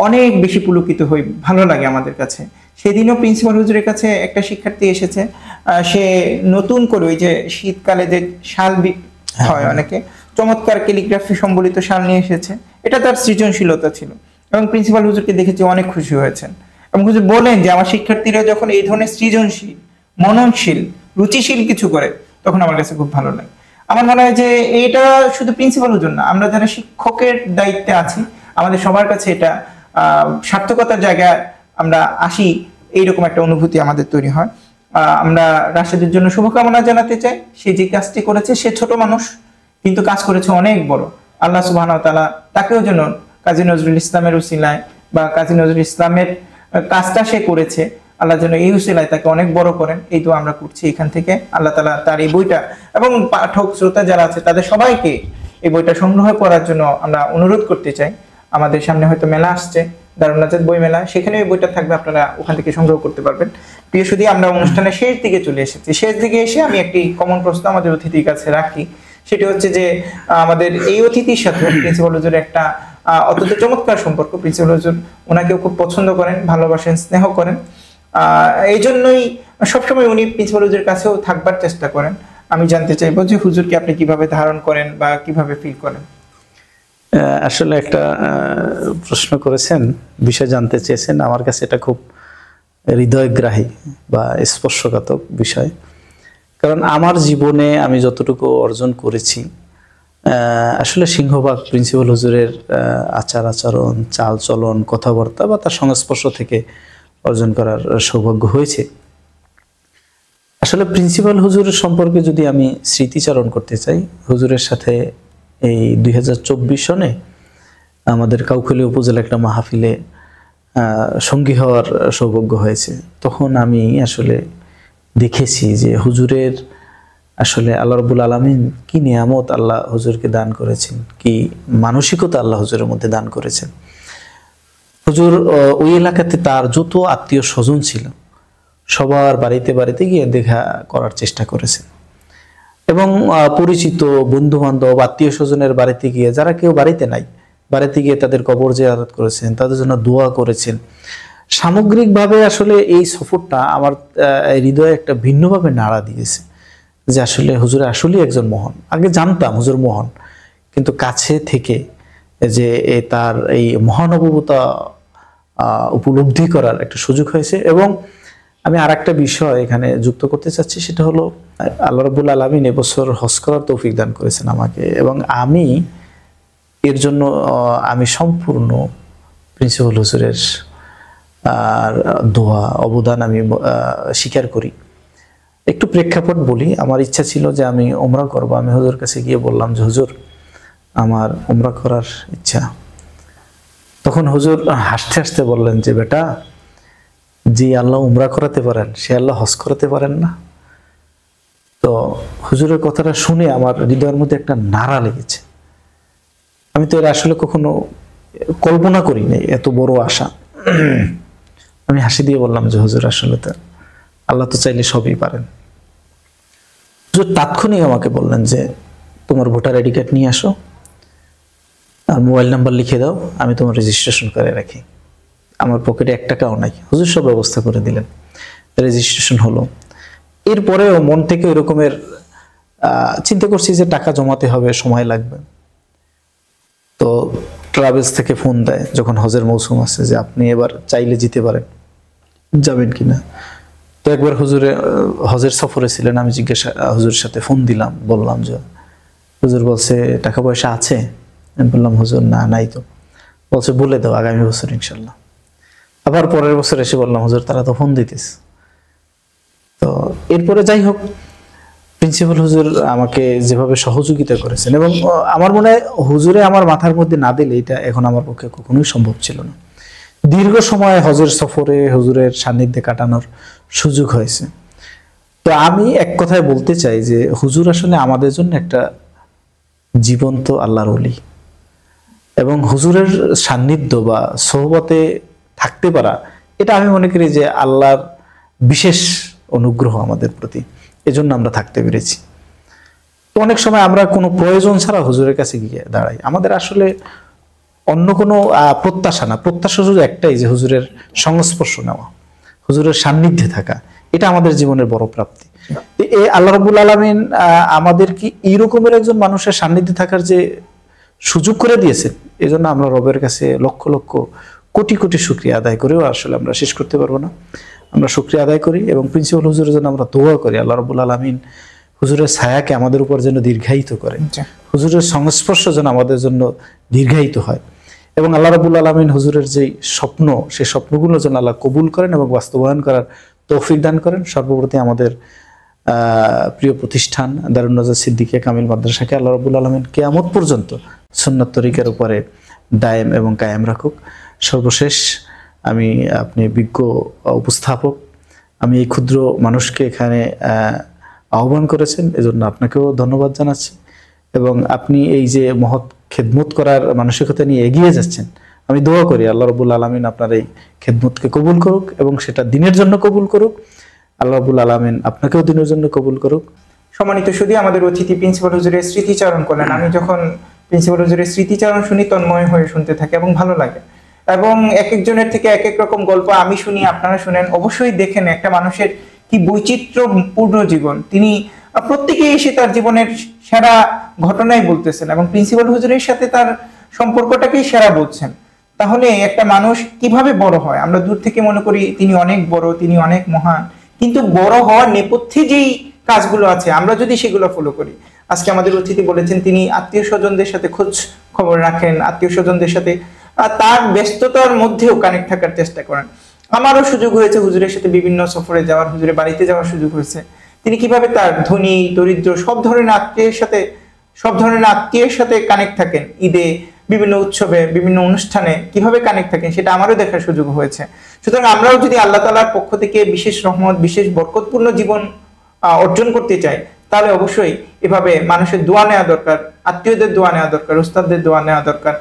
অনেক বেশি পুলকিত হই, ভালো লাগে আমাদের কাছে। সেদিনও প্রিন্সিপাল হুজুরের কাছে একটা শিক্ষার্থী এসেছে, সে নতুন করে ওই যে শীতকালে যে শাল হয় অনেকে, চমৎকার ক্যালিগ্রাফি সম্বলিত শাল নিয়ে এসেছে। এটা তার সৃজনশীলতা ছিল এবং প্রিন্সিপাল হুজুরকে দেখেছি অনেক খুশি হয়েছেন। এবং হুজুর বলেন যে আমার শিক্ষার্থীরা যখন এই ধরনের সৃজনশীল, মননশীল, রুচিশীল কিছু করে, তখন আমার কাছে খুব ভালো লাগে। আমার মনে হয় যে এটা শুধু প্রিন্সিপাল হুজুর না, আমরা যারা শিক্ষকের দায়িত্বে আছি, আমাদের সবার কাছে এটা সার্থকতার জায়গায় আমরা আসি, এইরকম একটা অনুভূতি আমাদের তৈরি হয়। আমরা রাশেদের জন্য শুভকামনা জানাতে চাই। সে যে কাজটি করেছে, সে ছোট মানুষ কিন্তু কাজ করেছে অনেক বড়। আল্লাহ সুবহানাহু ওয়া তাআলা তাকেও যেন কাজী নজরুল ইসলামের উসিলায় বা কাজী নজরুল ইসলামের কাজটা সে করেছে, আল্লাহ যেন এই উসিলায় তাকে অনেক বড় করেন, এই দোয়া আমরা করছি এখান থেকে। আল্লাহ তাআলা তার এই বইটা এবং পাঠক শ্রোতা যারা আছে তাদের সবাইকে এই বইটা সংগ্রহ করার জন্য আমরা অনুরোধ করতে চাই। আমাদের সামনে হয়তো মেলা আসছে, দারুন নাজাত বই মেলা, সেখানে এই বইটা থাকবে, আপনারা ওখান থেকে সংগ্রহ করতে পারবেন। প্রিয় সুধী, আমরা অনুষ্ঠানের শেষ দিকে চলে এসেছি। শেষ দিকে এসে আমি একটি কমন প্রশ্ন আমাদের অতিথির কাছে রাখি, সেটি হচ্ছে যে আমাদের এই অতিথির সাথে প্রিন্সিপাল হুজুর একটা অত্যন্ত চমৎকার সম্পর্ক। প্রিন্সিপাল হুজুর ওনাকেও খুব পছন্দ করেন, ভালোবাসেন, স্নেহ করেন। এই জন্যই সবসময় উনি প্রিন্সিপাল হুজুরের কাছেও থাকবার চেষ্টা করেন। আমি জানতে চাইবো যে হুজুরকে আপনি কিভাবে ধারণ করেন বা কিভাবে ফিল করেন? আসলে একটা প্রশ্ন করেছেন, বিষয় জানতে চেয়েছেন। আমার কাছে এটা খুব হৃদয়গ্রাহী বা স্পর্শকাতক বিষয়। কারণ আমার জীবনে আমি যতটুকু অর্জন করেছি, আসলে সিংহভাগ প্রিন্সিপাল হুজুরের আচার আচরণ, চাল চলন, কথাবার্তা বা তার সংস্পর্শ থেকে অর্জন করার সৌভাগ্য হয়েছে। আসলে প্রিন্সিপাল হুজুরের সম্পর্কে যদি আমি স্মৃতিচারণ করতে চাই, হুজুরের সাথে এই 2024 সনে আমাদের কাউখালী উপজেলা একটা মাহফিলে সঙ্গী হওয়ার সৌভাগ্য হয়েছে। তখন আমি আসলে দেখেছি যে হুজুরের আসলে আল্লাহ রাব্বুল আলামিন কি নিয়ামত আল্লাহ হুজুরকে দান করেছেন, কি মানসিকতা আল্লাহ হুজুরের মধ্যে দান করেছেন। হুজুর ওই এলাকাতে তার যত আত্মীয় স্বজন ছিল সবার বাড়িতে বাড়িতে গিয়ে দেখা করার চেষ্টা করেছেন এবং পরিচিত বন্ধু বান্ধব, আত্মীয় স্বজনের বাড়িতে গিয়ে, যারা কেউ বাড়িতে নাই, বাড়িতে গিয়ে তাদের কবর জিয়ারত করেছেন, তাদের জন্য দোয়া করেছেন। সামগ্রিকভাবে আসলে এই সফরটা আমার হৃদয়ে একটা ভিন্নভাবে নাড়া দিয়েছে যে আসলে হুজুর আসলেই একজন মহান। আগে জানতাম হুজুর মহান, কিন্তু কাছে থেকে যে তার এই মহানুভবতা উপলব্ধি করার একটা সুযোগ হয়েছে। এবং আমি আর একটা বিষয় এখানে যুক্ত করতে চাচ্ছি, সেটা হলো আল্লাহ রাব্বুল আলামিন এবছর হজ করার তৌফিক দান করেছেন আমাকে, এবং আমি এর জন্য আমি সম্পূর্ণ প্রিন্সিপাল হুজুরের দোয়া অবদান আমি স্বীকার করি। একটু প্রেক্ষাপট বলি। আমার ইচ্ছা ছিল যে আমি ওমরা করব। আমি হুজুর কাছে গিয়ে বললাম যে হুজুর আমার ওমরা করার ইচ্ছা। তখন হুজুর হাসতে হাসতে বললেন যে বেটা, যে আল্লাহ উমরা করাতে পারেন সে আল্লাহ হজ করাতে পারেন না? তো হুজুরের কথাটা শুনে আমার হৃদয়ের মধ্যে একটা নাড়া লেগেছে। আমি তো এর আসলে কখনো কল্পনা করি নাই এত বড় আশা। আমি হাসি দিয়ে বললাম যে হুজুর আসলে তো আল্লাহ তো চাইলে সবই পারেন। হুজুর তাৎক্ষণিক আমাকে বললেন যে তোমার ভোটার আইডি কার্ড নিয়ে আসো আর মোবাইল নাম্বার লিখে দাও, আমি তোমার রেজিস্ট্রেশন করে রাখি। আমার পকেটে 1 টাকাও নাই, হুজুর সব ব্যবস্থা করে দিলেন, রেজিস্ট্রেশন হলো। এরপরেও মন থেকে ওই রকমের চিন্তা করছি যে টাকা জমাতে হবে, সময় লাগবে। তো ট্রাভেলস থেকে ফোন দেয় যখন হজের মৌসুম আছে যে আপনি এবার চাইলে যেতে পারেন, যাবেন কিনা। তো একবার হজের সফরে ছিলেন, আমি হুজুরের সাথে ফোন দিলাম, বললাম যে হুজুর বলছে টাকা পয়সা আছে। আমি বললাম হুজুর না, নাই তো। বলছে বলে দাও আগামী বছর ইনশাল্লাহ। আবার পরের বছর এসে বললাম হুজুর তারা তো ফোন দিতেছে। তো এরপরে যাই হোক, প্রিন্সিপাল হুজুর আমাকে যেভাবে সহযোগিতা করেছেন, এবং আমার মনে হয় হুজুরে আমার মাথার মধ্যে না দিলে এটা এখন আমার পক্ষে কখনোই সম্ভব ছিল না। দীর্ঘ সময় হজের সফরে হুজুরের সান্নিধ্যে কাটানোর সুযোগ হয়েছে। তো আমি এক কথায় বলতে চাই যে হুজুর আসলে আমাদের জন্য একটা জীবন্ত আল্লাহর ওলি, এবং হুজুরের সান্নিধ্য বা সোহবতে থাকতে পারা, এটা আমি মনে করি যে আল্লাহর বিশেষ অনুগ্রহ আমাদের প্রতি, এজন্য আমরা থাকতে পেরেছি। তো অনেক সময় আমরা কোনো প্রয়োজন ছাড়া হুজুরের কাছে গিয়ে দাঁড়াই, আমাদের আসলে অন্য কোনো প্রত্যাশা না, প্রত্যাশা শুধু একটাই যে হুজুরের সংস্পর্শ নেওয়া, হুজুরের সান্নিধ্যে থাকা, এটা আমাদের জীবনের বড় প্রাপ্তি। এই আল্লাহ রাব্বুল আলামিন আমাদের কি এইরকমের একজন মানুষের সান্নিধ্যে থাকার যে সুযোগ করে দিয়েছেন, এজন্য আমরা রবের কাছে লক্ষ লক্ষ কোটি কোটি শুকরিয়া আদায় করেও আসলে আমরা শেষ করতে পারবো না। আমরা শুকরিয়া আদায় করি এবং প্রিন্সিপাল হুজুরের জন্য আমরা দোয়া করি আল্লাহ রাব্বুল আলামিন হুজুরের ছায়াকে আমাদের উপর যেন দীর্ঘায়িত করেন, হুজুরের সংস্পর্শ যেন আমাদের জন্য দীর্ঘায়িত হয়, এবং আল্লাহ রাব্বুল আলামিন হুজুরের যে স্বপ্ন, সেই স্বপ্নগুলো যেন আল্লাহ কবুল করেন এবং বাস্তবায়ন করার তৌফিক দান করেন। সর্বপ্রতি আমাদের প্রিয় প্রতিষ্ঠান দারুন নাজাত সিদ্দিকিয়া কামিল মাদ্রাসাকে আল্লাহ রাব্বুল আলামিন কিয়ামত পর্যন্ত সুন্নাত তরিকার উপরে দায়েম এবং কায়েম রাখুক। সর্বশেষ আমি, আপনি বিজ্ঞ উপস্থাপক, আমি এই ক্ষুদ্র মানুষকে এখানে আহ্বান করেছেন, এজন্য আপনাকেও ধন্যবাদ জানাচ্ছি। এবং আপনি এই যে মহৎ খেদমত করার মানসিকতা নিয়ে এগিয়ে যাচ্ছেন, আমি দোয়া করি আল্লাহ রাব্বুল আলামিন আপনার এই খেদমতকে কবুল করুক এবং সেটা দিনের জন্য কবুল করুক। আল্লাহ রাব্বুল আলামিন আপনাকেও দিনের জন্য কবুল করুক। সম্মানিত শুধু আমাদের অতিথি প্রিন্সিপাল হুজুরের স্মৃতিচারণ করলেন। আমি যখন প্রিন্সিপাল হুজুরের স্মৃতিচারণ শুনি তন্ময় হয়ে শুনতে থাকি এবং ভালো লাগে, এবং এক একজনের থেকে এক এক রকম গল্প আমি শুনি, আপনারা শুনেন। অবশ্যই দেখেন একটা মানুষের কি বৈচিত্র্যপূর্ণ জীবন, তিনি প্রত্যেকে এসে তার জীবনের সেরা ঘটনাই বলতেছেন এবং প্রিন্সিপাল হুজুরের সাথে তার সম্পর্কটাকেই সেরা বলছেন। তাহলে একটা মানুষ কিভাবে বড় হয়? আমরা দূর থেকে মনে করি তিনি অনেক বড়, তিনি অনেক মহান, কিন্তু বড় হওয়ার নেপথ্যে যেই কাজগুলো আছে আমরা যদি সেগুলো ফলো করি, আজকে আমাদের অতিথি বলেছেন তিনি আত্মীয় স্বজনদের সাথে খোঁজ খবর রাখেন, আত্মীয় স্বজনদের সাথে তার ব্যস্ততার মধ্যেও কানেক্ট থাকার চেষ্টা করেন। আমারও সুযোগ হয়েছে হুজুরের সাথে বিভিন্ন সফরে যাওয়ার, হুজুরের বাড়িতে যাওয়ার সুযোগ হয়েছে। তিনি কিভাবে তার ধনী দরিদ্র সব ধরনের আত্মীয়ের সাথে কানেক্ট থাকেন, ঈদে, বিভিন্ন উৎসবে, বিভিন্ন অনুষ্ঠানে কিভাবে কানেক্ট থাকেন সেটা আমারও দেখার সুযোগ হয়েছে। সুতরাং আমরাও যদি আল্লাহ তাআলার পক্ষ থেকে বিশেষ রহমত, বিশেষ বরকতপূর্ণ জীবন অর্জন করতে চাই, তাহলে অবশ্যই এভাবে মানুষের দোয়া নেওয়া দরকার, আত্মীয়দের দোয়া নেওয়া দরকার, উস্তাদদের দোয়া নেওয়া দরকার।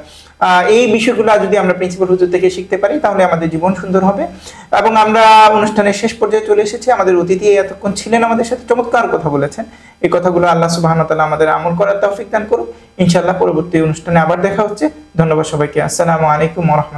এই বিষয়গুলো যদি আমরা প্রিন্সিপাল হুজুর থেকে শিখতে পারি তাহলে আমাদের জীবন সুন্দর হবে। এবং আমরা অনুষ্ঠানের শেষ পর্যায়ে চলে এসেছি। আমাদের অতিথি এতক্ষণ ছিলেন, আমাদের সাথে চমৎকার কথা বলেছেন। এই কথাগুলো আল্লাহ সুবহানাহু ওয়া তাআলা আমাদের আমল করার তৌফিক দান করুন। ইনশাআল্লাহ পরবর্তী অনুষ্ঠানে আবার দেখা হচ্ছে। ধন্যবাদ সবাইকে। আসসালামু আলাইকুম ওয়া রাহমাতুল্লাহ।